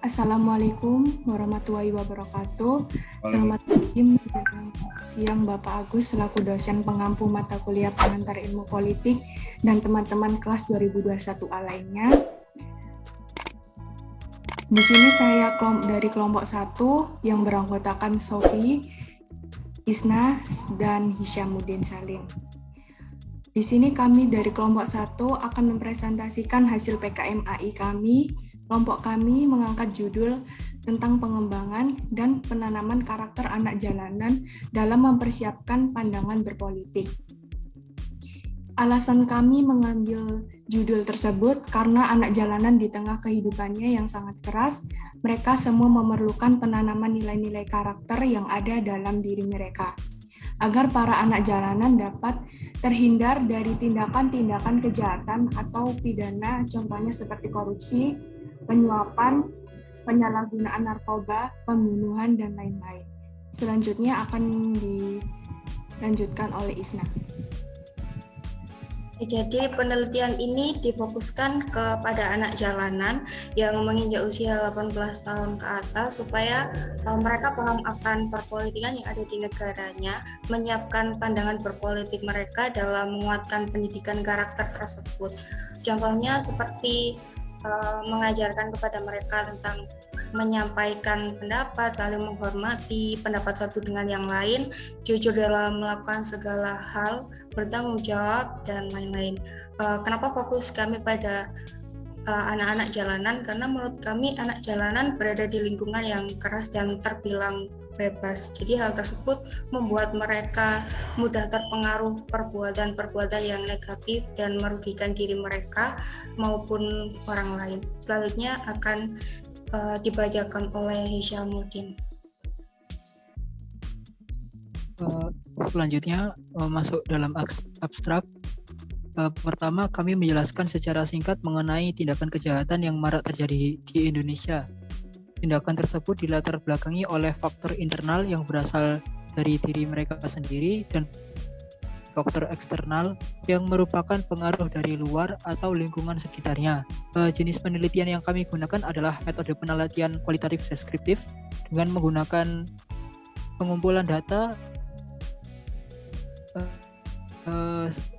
Assalamualaikum warahmatullahi wabarakatuh. Waalaikumsalam. Selamat pagi menjelang siang Bapak Agus selaku dosen pengampu mata kuliah pengantar ilmu politik dan teman-teman kelas 2021A lainnya. Di sini saya dari kelompok 1 yang beranggotakan Sofi, Isna, dan Hisyamuddin Salim. Di sini kami dari kelompok 1 akan mempresentasikan hasil PKMAI kami. Kelompok kami mengangkat judul tentang pengembangan dan penanaman karakter anak jalanan dalam mempersiapkan pandangan berpolitik. Alasan kami mengambil judul tersebut karena anak jalanan di tengah kehidupannya yang sangat keras, mereka semua memerlukan penanaman nilai-nilai karakter yang ada dalam diri mereka, agar para anak jalanan dapat terhindar dari tindakan-tindakan kejahatan atau pidana, contohnya seperti korupsi, penyuapan, penyalahgunaan narkoba, pembunuhan, dan lain-lain. Selanjutnya akan dilanjutkan oleh Isna. Jadi penelitian ini difokuskan kepada anak jalanan yang menginjak usia 18 tahun ke atas supaya mereka paham akan perpolitikan yang ada di negaranya, menyiapkan pandangan berpolitik mereka dalam menguatkan pendidikan karakter tersebut. Contohnya seperti mengajarkan kepada mereka tentang menyampaikan pendapat, saling menghormati pendapat satu dengan yang lain, jujur dalam melakukan segala hal, bertanggung jawab, dan lain-lain. Kenapa fokus kami pada anak-anak jalanan? Karena menurut kami anak jalanan berada di lingkungan yang keras dan terbilang bebas. Jadi hal tersebut membuat mereka mudah terpengaruh perbuatan-perbuatan yang negatif dan merugikan diri mereka maupun orang lain. Selanjutnya akan dibacakan oleh Hisyamuddin. Selanjutnya masuk dalam abstrak. Pertama, kami menjelaskan secara singkat mengenai tindakan kejahatan yang marak terjadi di Indonesia. Tindakan tersebut dilatar belakangi oleh faktor internal yang berasal dari diri mereka sendiri dan faktor eksternal yang merupakan pengaruh dari luar atau lingkungan sekitarnya. Jenis penelitian yang kami gunakan adalah metode penelitian kualitatif deskriptif dengan menggunakan pengumpulan data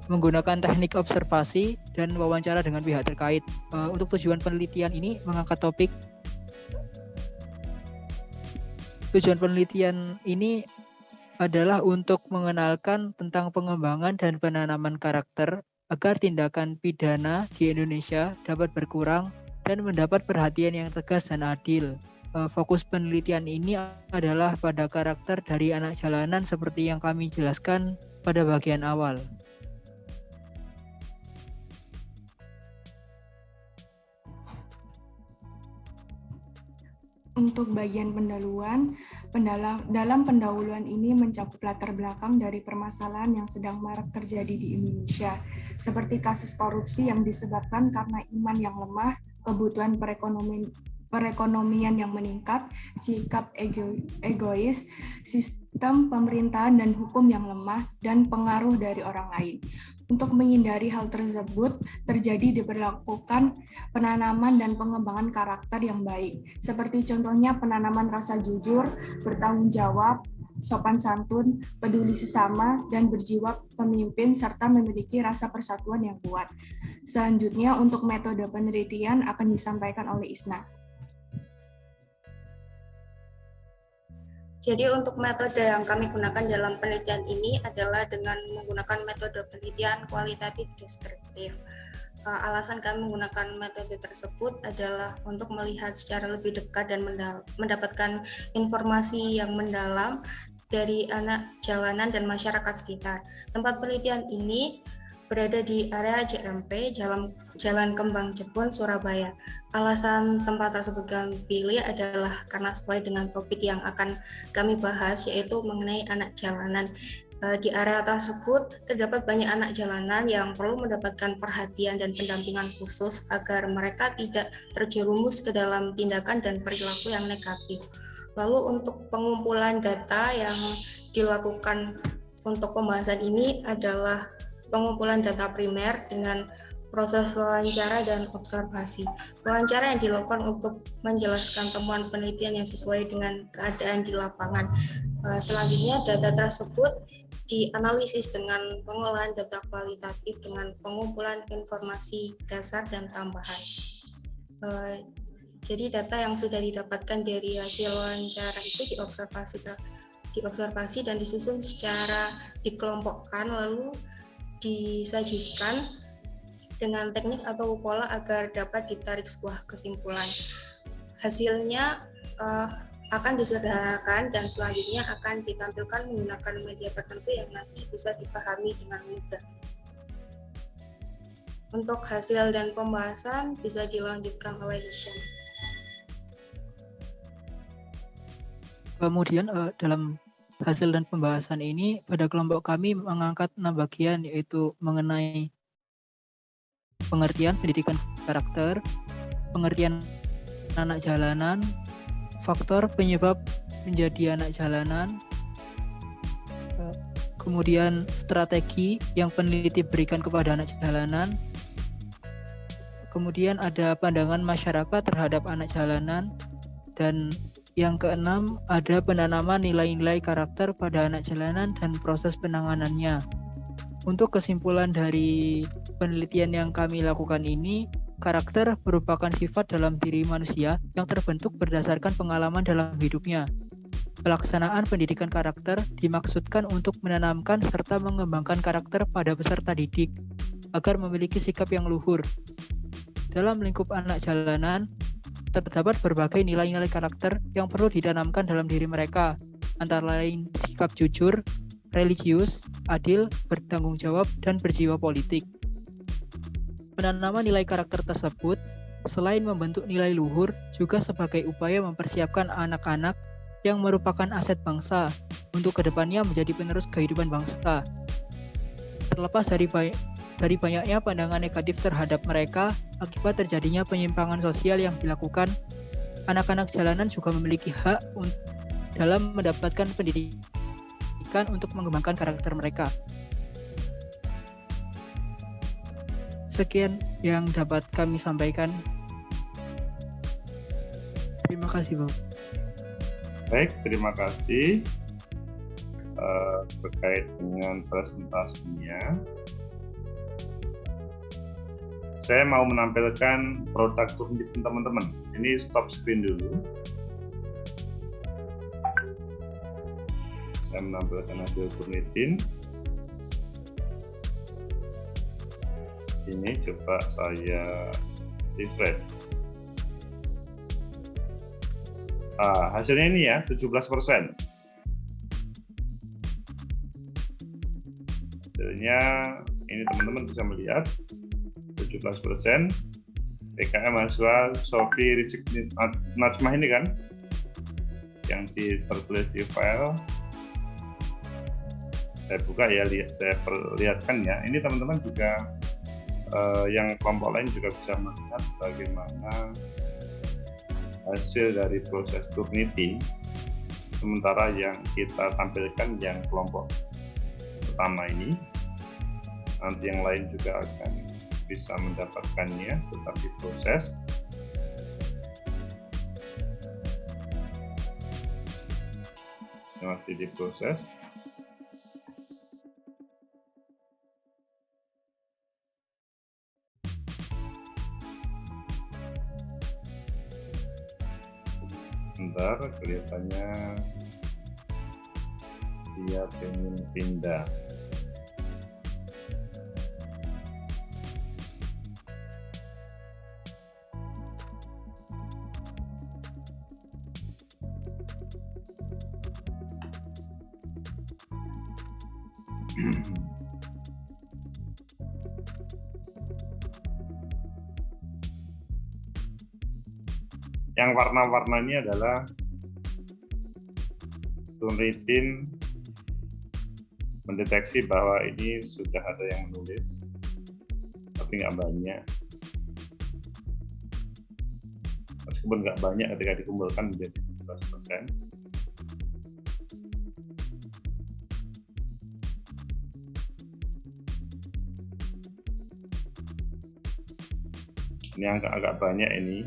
menggunakan teknik observasi dan wawancara dengan pihak terkait. Untuk tujuan penelitian ini mengangkat topik. Tujuan penelitian ini adalah untuk mengenalkan tentang pengembangan dan penanaman karakter agar tindakan pidana di Indonesia dapat berkurang dan mendapat perhatian yang tegas dan adil. Fokus penelitian ini adalah pada karakter dari anak jalanan seperti yang kami jelaskan pada bagian awal. Untuk bagian pendahuluan, dalam pendahuluan ini mencakup latar belakang dari permasalahan yang sedang marak terjadi di Indonesia, seperti kasus korupsi yang disebabkan karena iman yang lemah, kebutuhan perekonomian yang meningkat, sikap egois, sistem pemerintahan dan hukum yang lemah, dan pengaruh dari orang lain. Untuk menghindari hal tersebut terjadi diberlakukan penanaman dan pengembangan karakter yang baik, seperti contohnya penanaman rasa jujur, bertanggung jawab, sopan santun, peduli sesama, dan berjiwa pemimpin, serta memiliki rasa persatuan yang kuat. Selanjutnya, untuk metode penelitian akan disampaikan oleh Isna. Jadi untuk metode yang kami gunakan dalam penelitian ini adalah dengan menggunakan metode penelitian kualitatif deskriptif. Alasan kami menggunakan metode tersebut adalah untuk melihat secara lebih dekat dan mendapatkan informasi yang mendalam dari anak jalanan dan masyarakat sekitar. Tempat penelitian ini berada di area JMP, Jalan Kembang Jepun, Surabaya. Alasan tempat tersebut kami pilih adalah karena sesuai dengan topik yang akan kami bahas, yaitu mengenai anak jalanan. Di area tersebut terdapat banyak anak jalanan yang perlu mendapatkan perhatian dan pendampingan khusus agar mereka tidak terjerumus ke dalam tindakan dan perilaku yang negatif. Lalu untuk pengumpulan data yang dilakukan untuk pembahasan ini adalah pengumpulan data primer dengan proses wawancara dan observasi. Wawancara yang dilakukan untuk menjelaskan temuan penelitian yang sesuai dengan keadaan di lapangan. Selanjutnya, data tersebut dianalisis dengan pengolahan data kualitatif dengan pengumpulan informasi dasar dan tambahan. Jadi data yang sudah didapatkan dari hasil wawancara itu diobservasi dan disusun secara dikelompokkan lalu disajikan dengan teknik atau pola agar dapat ditarik sebuah kesimpulan. Hasilnya akan disederhanakan dan selanjutnya akan ditampilkan menggunakan media tertentu yang nanti bisa dipahami dengan mudah. Untuk hasil dan pembahasan bisa dilanjutkan oleh Hisham. Kemudian dalam hasil dan pembahasan ini pada kelompok kami mengangkat 6 bagian, yaitu mengenai pengertian pendidikan karakter, pengertian anak jalanan, faktor penyebab menjadi anak jalanan, kemudian strategi yang peneliti berikan kepada anak jalanan, kemudian ada pandangan masyarakat terhadap anak jalanan, dan yang keenam ada penanaman nilai-nilai karakter pada anak jalanan dan proses penanganannya. Untuk kesimpulan dari penelitian yang kami lakukan ini, karakter merupakan sifat dalam diri manusia yang terbentuk berdasarkan pengalaman dalam hidupnya. Pelaksanaan pendidikan karakter dimaksudkan untuk menanamkan serta mengembangkan karakter pada peserta didik agar memiliki sikap yang luhur. Dalam lingkup anak jalanan, terdapat berbagai nilai-nilai karakter yang perlu ditanamkan dalam diri mereka, antara lain sikap jujur, religius, adil, bertanggung jawab, dan berjiwa politik. Penanaman nilai karakter tersebut, selain membentuk nilai luhur, juga sebagai upaya mempersiapkan anak-anak yang merupakan aset bangsa untuk kedepannya menjadi penerus kehidupan bangsa. Terlepas dari banyaknya pandangan negatif terhadap mereka akibat terjadinya penyimpangan sosial yang dilakukan, anak-anak jalanan juga memiliki hak dalam mendapatkan pendidikan untuk mengembangkan karakter mereka. Sekian yang dapat kami sampaikan. Terima kasih, Bapak. Baik, terima kasih terkait dengan presentasinya. Saya mau menampilkan produk Turnitin teman-teman. Ini stop screen dulu. Saya menampilkan hasil Turnitin. Ini coba saya refresh. Hasilnya ini ya, 17%. Hasilnya ini teman-teman bisa melihat 17%. PKM mahasiswa Sofi Rizik Najmah ini kan yang tertulis di file. Saya buka ya, saya perlihatkan ya. Ini teman-teman juga yang kelompok lain juga bisa melihat bagaimana hasil dari proses Turnitin. Sementara yang kita tampilkan yang kelompok pertama ini, nanti yang lain juga akan bisa mendapatkannya, tetapi proses masih diproses. Bentar, kelihatannya dia ingin pindah. Yang warna-warna ini adalah Turnitin mendeteksi bahwa ini sudah ada yang menulis, tapi nggak banyak. Meskipun nggak banyak ketika dikumpulkan menjadi 17%. Ini agak banyak ini,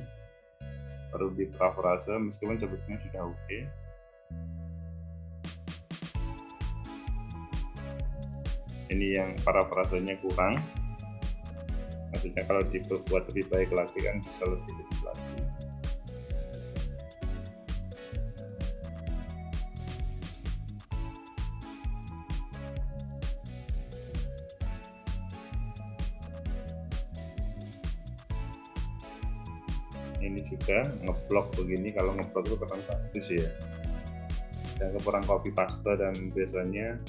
perlu diparafrase meskipun sebetulnya sudah oke. Ini yang parafrasenya kurang. Maksudnya kalau dibuat lebih baik lagi kan bisa lebih lagi. Ini juga ngeblok begini, kalau ngeblok itu kurang bagus ya. Dan kurang copy paste dan biasanya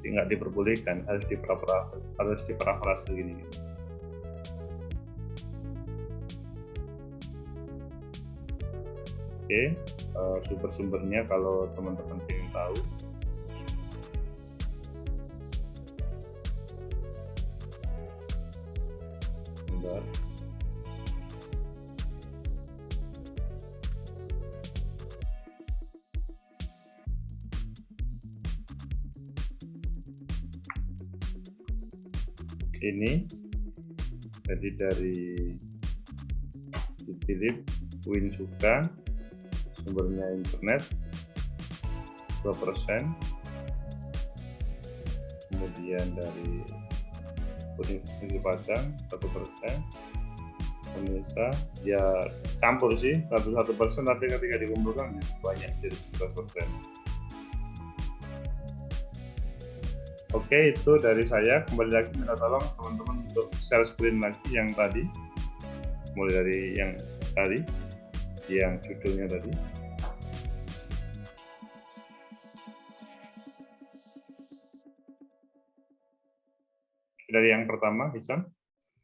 nggak diperbolehkan, harus diparafrase gini. Oke, sumber-sumbernya kalau teman-teman ingin tahu. Bentar. Ini jadi dari Philip Winsuka, sumbernya internet 2%, kemudian dari Universitas Padang 1%, pemirsa ya campur sih 1% tapi ketika dikumpulkan banyak jadi 11%. Oke, itu dari saya. Kembali lagi minta tolong teman-teman untuk share screen lagi yang tadi, mulai dari yang tadi, yang judulnya tadi. Dari yang pertama, Hisam,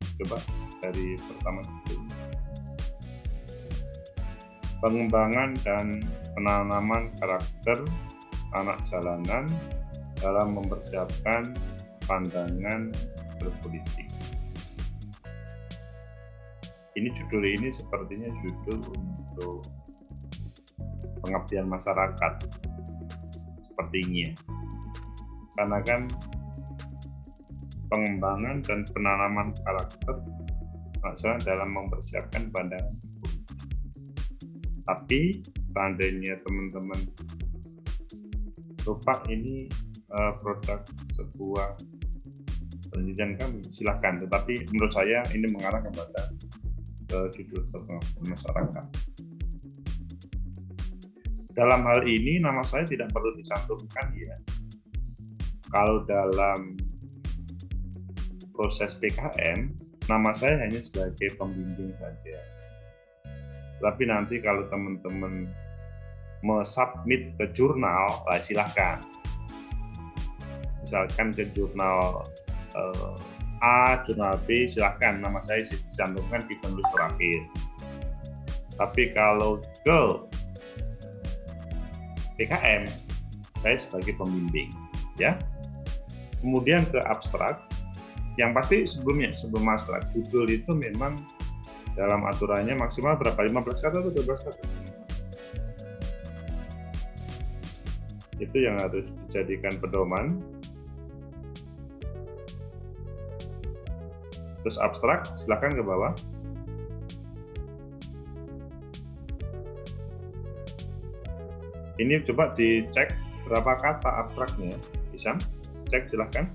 coba dari pertama. Pengembangan dan penanaman karakter anak jalanan dalam mempersiapkan pandangan berpolitik. Ini judul ini sepertinya judul untuk pengabdian masyarakat sepertinya, karena kan pengembangan dan penanaman karakter masalah dalam mempersiapkan pandangan berpolitik. Tapi seandainya teman-teman lupa ini produk sebuah penelitian kami, silahkan. Tetapi menurut saya ini mengarah kepada judul pengabdian masyarakat. Dalam hal ini nama saya tidak perlu dicantumkan ya. Kalau dalam proses PKM, nama saya hanya sebagai pembimbing saja. Tapi nanti kalau teman-teman submit ke jurnal, silahkan. Misalkan ke jurnal A, jurnal B, silahkan nama saya dicantumkan di penulis terakhir. Tapi kalau ke PKM, saya sebagai pembimbing, ya. Kemudian ke abstrak, yang pasti sebelum abstrak, judul itu memang dalam aturannya maksimal berapa? 15 kata atau 12 kata? Itu yang harus dijadikan pedoman. Terus abstrak, silakan ke bawah. Ini coba dicek berapa kata abstraknya. Bisa? Cek silakan.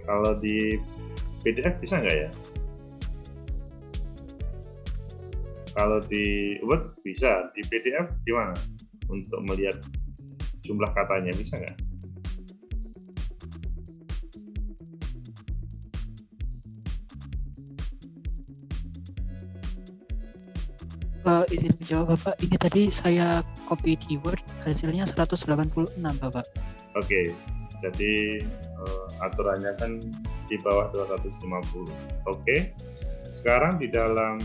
Kalau di PDF bisa nggak ya? Kalau di Word bisa, di PDF gimana? Untuk melihat jumlah katanya bisa nggak? Izin menjawab Bapak, ini tadi saya copy di Word, hasilnya 186 Bapak. Oke, jadi aturannya kan di bawah 250. Oke, sekarang di dalam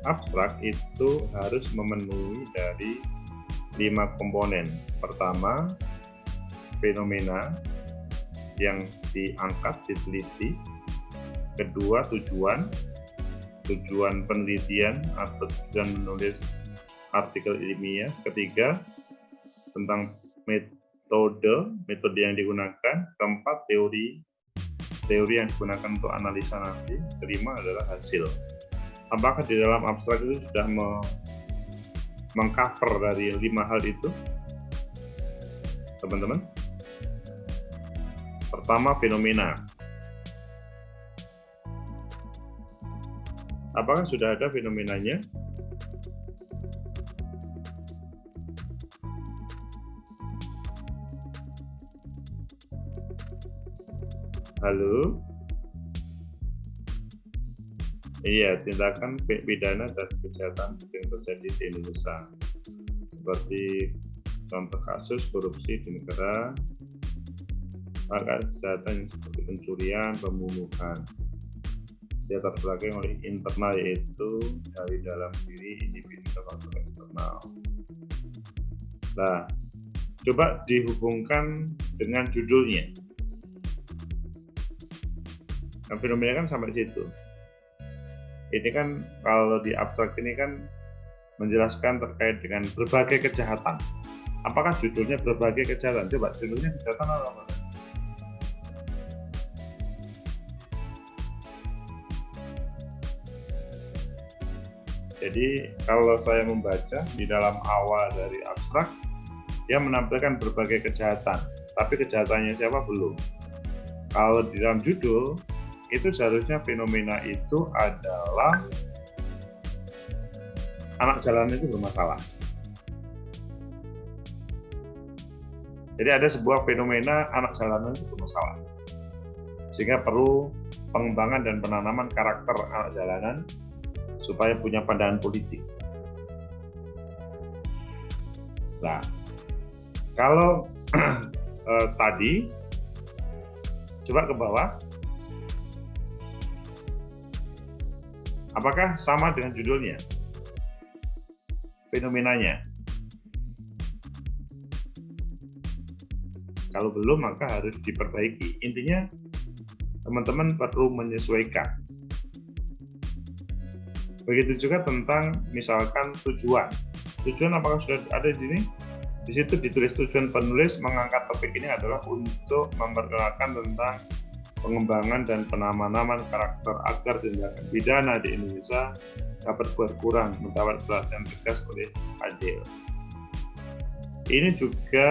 abstrak itu harus memenuhi dari 5 komponen. Pertama, fenomena yang diangkat, diteliti. Kedua, tujuan penelitian atau tujuan menulis artikel ilmiah. Ketiga, tentang metode yang digunakan. Keempat, teori teori yang digunakan untuk analisa nanti, terima adalah hasil. Apakah di dalam abstrak itu sudah mengcover dari 5 hal itu, teman-teman? Pertama, fenomena. Apakah sudah ada fenomenanya? Halo? Iya, tindakan pidana dan kejahatan yang terjadi di Indonesia. Seperti contoh kasus korupsi di negara, maka kejahatan seperti pencurian, pembunuhan. Dia terbelakang oleh internal, yaitu dari dalam diri individu dan faktor eksternal. Nah, coba dihubungkan dengan judulnya. Nah, fenomena kan sampai situ. Ini kan kalau di abstrak ini kan menjelaskan terkait dengan berbagai kejahatan. Apakah judulnya berbagai kejahatan? Coba judulnya kejahatan apa? Jadi kalau saya membaca di dalam awal dari abstrak, dia menampilkan berbagai kejahatan. Tapi kejahatannya siapa belum. Kalau di dalam judul, itu seharusnya fenomena itu adalah anak jalanan itu bermasalah. Jadi ada sebuah fenomena anak jalanan itu bermasalah. Sehingga perlu pengembangan dan penanaman karakter anak jalanan supaya punya pandangan politik. Nah, kalau tadi, coba ke bawah. Apakah sama dengan judulnya? Fenomenanya? Kalau belum, maka harus diperbaiki. Intinya, teman-teman perlu menyesuaikan. Begitu juga tentang misalkan tujuan. Tujuan apakah sudah ada di sini? Di situ ditulis tujuan penulis mengangkat topik ini adalah untuk memperkenalkan tentang pengembangan dan penanaman karakter agar tindakan pidana di Indonesia dapat berkurang, mendapat perhatian tegas oleh adil. Ini juga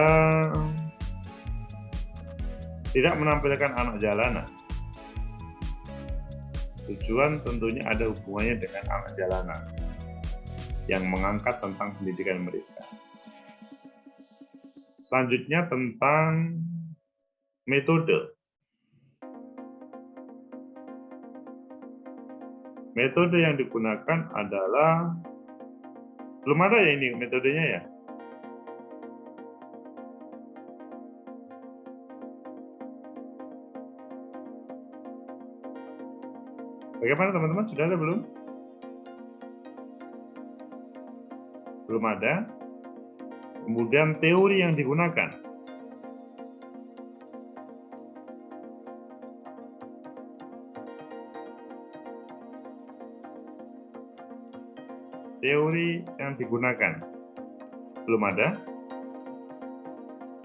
tidak menampilkan anak jalanan. Tujuan tentunya ada hubungannya dengan anak jalanan yang mengangkat tentang pendidikan mereka. Selanjutnya tentang metode. Metode yang digunakan adalah, belum ada ya ini metodenya ya? Bagaimana teman-teman, sudah ada belum? Belum ada. Kemudian teori yang digunakan. Teori yang digunakan belum ada.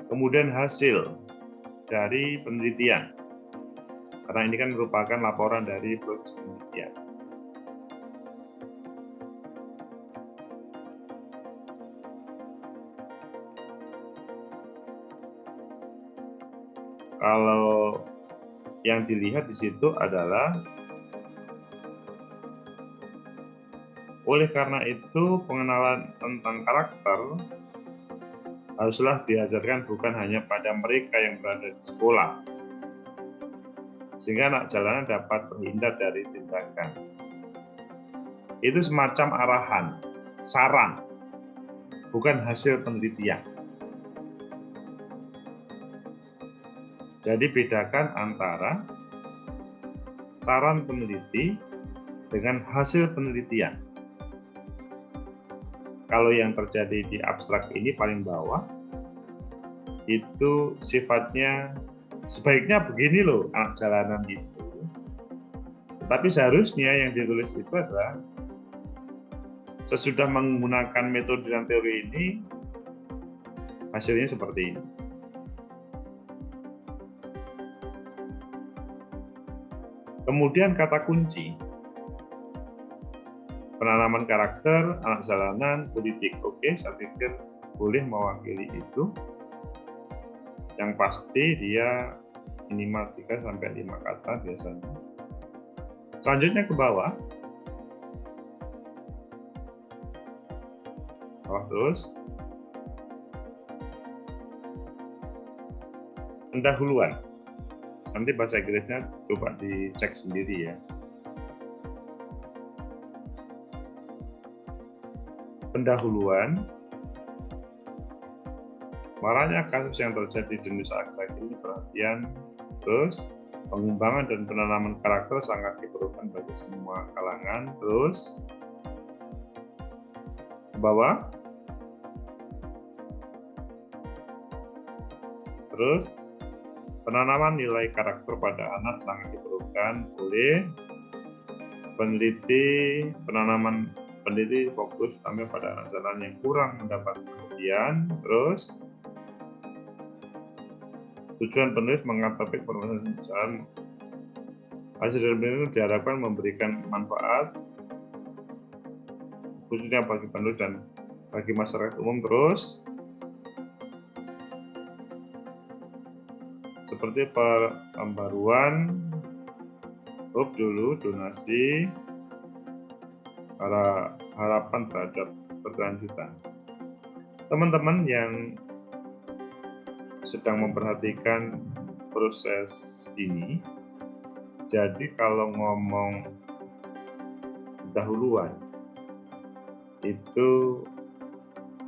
Kemudian hasil dari penelitian, karena ini kan merupakan laporan dari proses penelitian. Kalau yang dilihat di situ adalah, oleh karena itu, pengenalan tentang karakter haruslah diajarkan bukan hanya pada mereka yang berada di sekolah, sehingga anak jalanan dapat terhindar dari tindakan. Itu semacam arahan, saran, bukan hasil penelitian. Jadi bedakan antara saran peneliti dengan hasil penelitian. Kalau yang terjadi di abstrak ini paling bawah, itu sifatnya sebaiknya begini loh anak jalanan itu. Tapi seharusnya yang ditulis itu adalah sesudah menggunakan metode dan teori ini, hasilnya seperti ini. Kemudian kata kunci, penanaman karakter, anak jalanan, politik. Oke, saya pikir boleh mewakili itu. Yang pasti dia minimal 3-5 kata biasanya. Selanjutnya ke bawah. Terus pendahuluan. Nanti bahasa Inggrisnya coba dicek sendiri ya. Pendahuluan, maraknya kasus yang terjadi di Indonesia akhir-akhir ini perhatian. Terus pengembangan dan penanaman karakter sangat diperlukan bagi semua kalangan. Terus ke bawah. Terus penanaman nilai karakter pada anak sangat diperlukan oleh peneliti fokus utama pada anak jalanan yang kurang mendapat perhatian. Terus tujuan penulis mengangkat topik permasalahan hasil dari penelitian diharapkan memberikan manfaat khususnya bagi penulis dan bagi masyarakat umum. Terus seperti pembaruan dulu donasi para harapan terhadap berkelanjutan. Teman-teman yang sedang memperhatikan proses ini, jadi kalau ngomong pendahuluan itu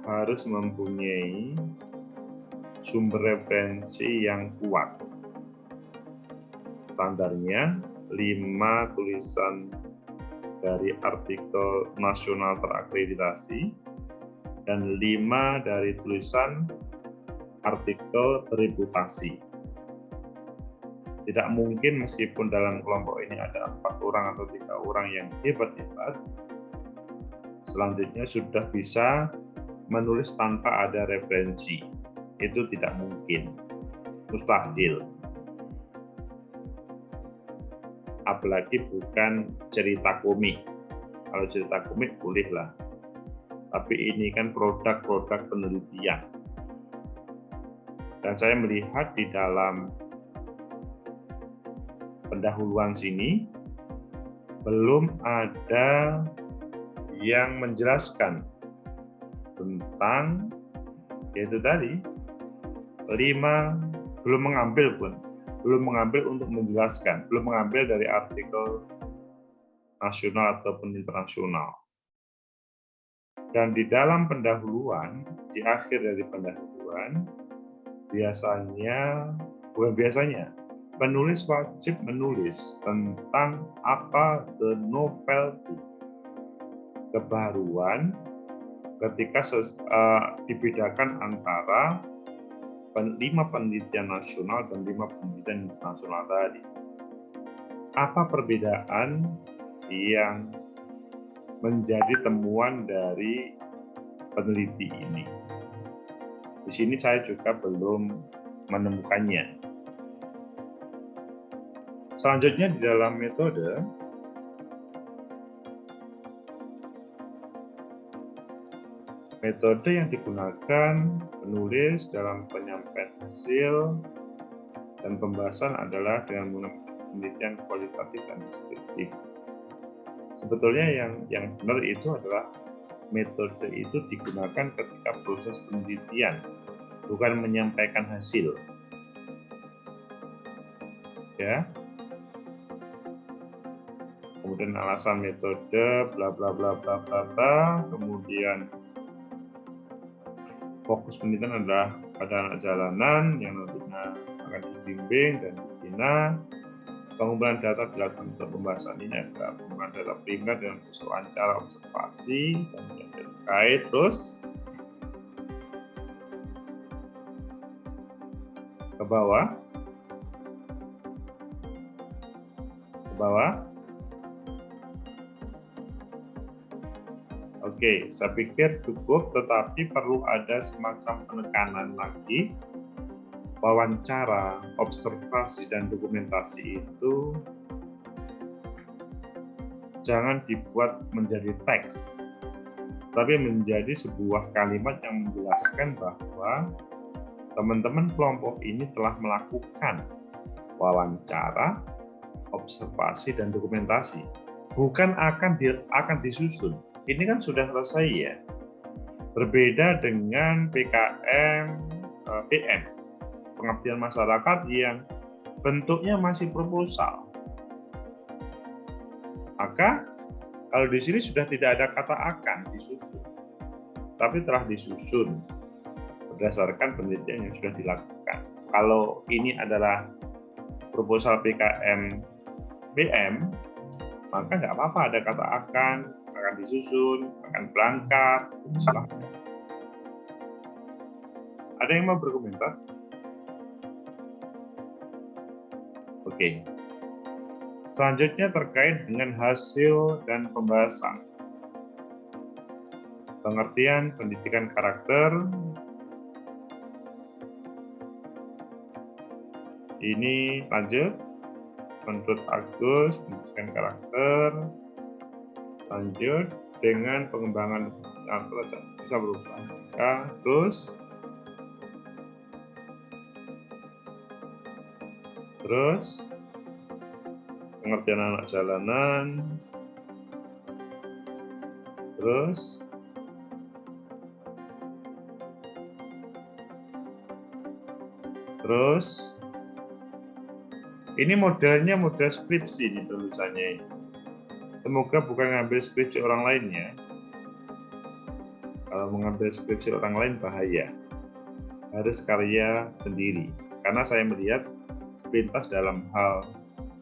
harus mempunyai sumber referensi yang kuat. Standarnya 5 tulisan dari artikel nasional terakreditasi dan 5 dari tulisan artikel bereputasi. Tidak mungkin meskipun dalam kelompok ini ada 4 orang atau 3 orang yang hebat-hebat, selanjutnya sudah bisa menulis tanpa ada referensi. Itu tidak mungkin, mustahil. Apalagi bukan cerita komik. Kalau cerita komik bolehlah, tapi ini kan produk-produk penelitian. Dan saya melihat di dalam pendahuluan sini belum ada yang menjelaskan tentang yaitu tadi 5 belum mengambil untuk menjelaskan, belum mengambil dari artikel nasional ataupun internasional. Dan di dalam pendahuluan, di akhir dari pendahuluan, penulis wajib menulis tentang apa the novelty, kebaruan ketika dibedakan antara 5 penelitian nasional dan 5 penelitian internasional tadi. Apa perbedaan yang menjadi temuan dari peneliti ini? Di sini saya juga belum menemukannya. Selanjutnya di dalam metode, metode yang digunakan penulis dalam penyampaian hasil dan pembahasan adalah dengan menggunakan penelitian kualitatif dan deskriptif. Sebetulnya yang benar itu adalah metode itu digunakan ketika proses penelitian, bukan menyampaikan hasil. Ya. Kemudian alasan metode, bla bla bla bla bla bla, kemudian fokus penelitian adalah pada anak jalanan yang nantinya akan dibimbing dan dibina. Pengumpulan data dilakukan untuk pembahasan ini adalah pengumpulan data primer dengan wawancara observasi dan yang terkait. Terus ke bawah. Oke, saya pikir cukup, tetapi perlu ada semacam penekanan lagi. Wawancara, observasi, dan dokumentasi itu jangan dibuat menjadi teks, tapi menjadi sebuah kalimat yang menjelaskan bahwa teman-teman kelompok ini telah melakukan wawancara, observasi, dan dokumentasi. Bukan akan disusun. Ini kan sudah selesai ya. Berbeda dengan PKM PM, pengabdian masyarakat, yang bentuknya masih proposal. Maka kalau di sini sudah tidak ada kata akan disusun, tapi telah disusun berdasarkan penelitian yang sudah dilakukan. Kalau ini adalah proposal PKM BM, maka nggak apa-apa ada kata akan disusun, akan berangkat, silahkan. Ada yang mau berkomentar? Oke. Selanjutnya terkait dengan hasil dan pembahasan. Pengertian pendidikan karakter. Ini lanjut. Menurut Agus, pendidikan karakter. Lanjut dengan pengembangan bisa berubah. Ya, terus pengertian anak jalanan, terus ini modelnya model skripsi nih tulisannya. Semoga bukan ngambil skripsi orang lain ya. Kalau mengambil skripsi orang lain bahaya. Harus karya sendiri. Karena saya melihat sepintas dalam hal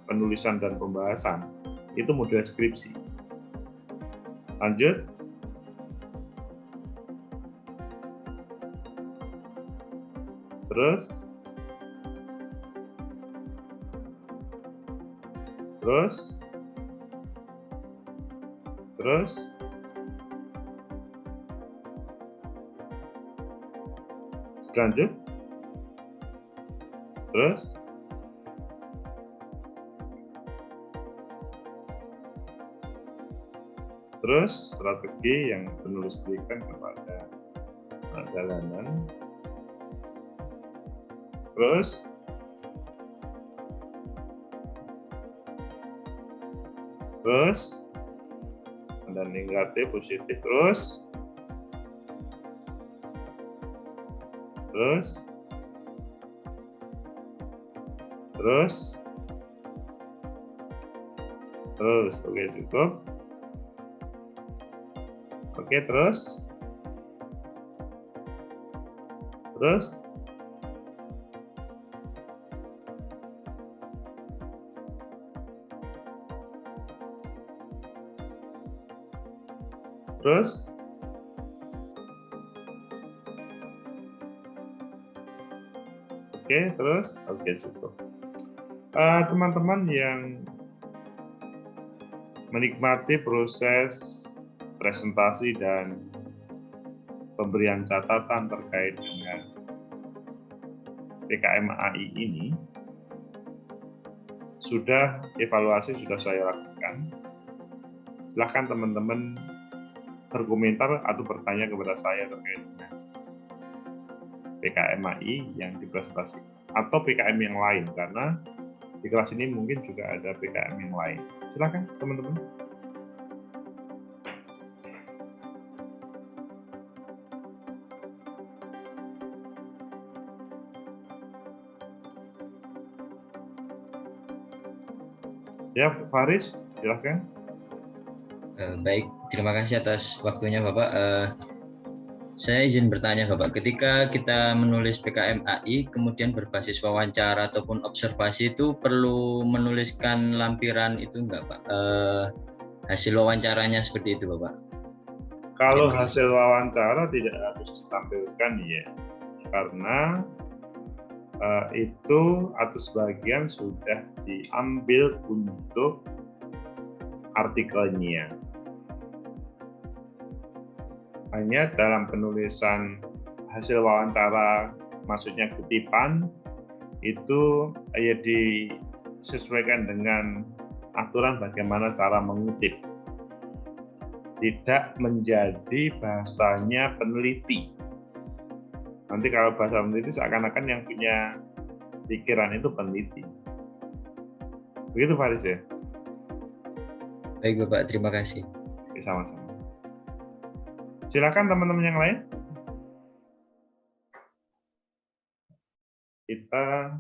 penulisan dan pembahasan itu model skripsi. Lanjut. Terus lanjut. Terus strategi yang penulis berikan kepada anak jalanan. Terus dan negatif, positif, terus oke, cukup. Oke, terus oke, cukup. Teman-teman yang menikmati proses presentasi dan pemberian catatan terkait dengan PKM AI ini, sudah evaluasi sudah saya lakukan. Silahkan teman-teman berkomentar atau bertanya kepada saya terkait dengan PKM AI yang dipresentasikan atau PKM yang lain, karena di kelas ini mungkin juga ada PKM yang lain. Silahkan teman-teman. Ya, Faris, silahkan. Baik, terima kasih atas waktunya Bapak. Saya izin bertanya Bapak, ketika kita menulis PKM AI kemudian berbasis wawancara ataupun observasi, itu perlu menuliskan lampiran itu enggak Pak? Hasil wawancaranya seperti itu Bapak? Kalau hasil wawancara tidak harus ditampilkan ya, karena itu atau sebagian sudah diambil untuk artikelnya. Hanya dalam penulisan hasil wawancara, maksudnya kutipan, itu ya disesuaikan dengan aturan bagaimana cara mengutip. tidak menjadi bahasanya peneliti. Nanti kalau bahasa peneliti seakan-akan yang punya pikiran itu peneliti. Begitu Faris ya? Baik Bapak, terima kasih. Oke, sama-sama. Silakan teman-teman yang lain. Kita